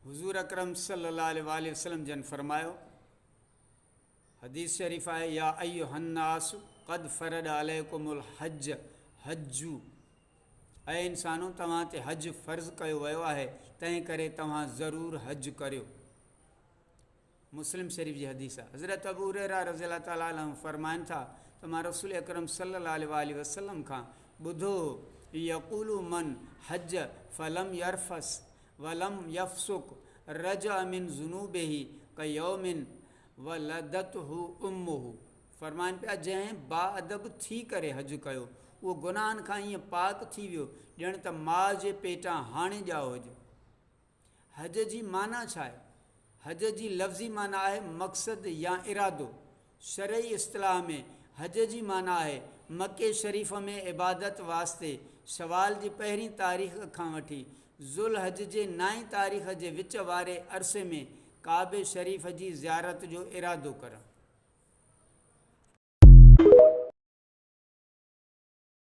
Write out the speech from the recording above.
हुज़ूर अकरम सल्लल्लाहु अलैहि वसल्लम जन फरमायो, हदीस शरीफ़ आहे, या अय्युहन्नास क़द फ़रद अलैकुमुल हज हज्जू, ऐं इंसानो तव्हां ते हज फ़र्ज़ कयो वियो आहे, तंहिं करे तव्हां ज़रूरु हज करियो। मुस्लिम शरीफ़ जी हदीस आहे। हज़रत अबू हुरैरा रज़ियल्लाहु ताला अन्हु फरमाइनि था त मां रसूल अकरम सल्लल्लाहु अलैहि वसल्लम खां ॿुधो, यक़ूलु मन हज फ़लम यरफ़स वलम यफ़सुक रजा मिन ज़ुनूबिही कयौमिन वलदतहु उम्मुहु। फरमाइनि पिया, जंहिं बाअदब थी करे हज कयो उहो गुनाहनि खां ईअं पाक थी वियो ॼण त माउ जे पेटां हाणे ॼाओ हुजे। हज जी माना छा आहे? हज जी लफ़्ज़ी माना आहे मक़सद या इरादो। शरई इस्तिलाह में हज जी माना आहे मके शरीफ़ में इबादत वास्ते शवाल जी पहिरीं तारीख़ खां वठी ज़ुल हज जे 9 तारीख़ जे विच वारे अरसे में काबे शरीफ़ जी ज़ियारत जो इरादो करणु।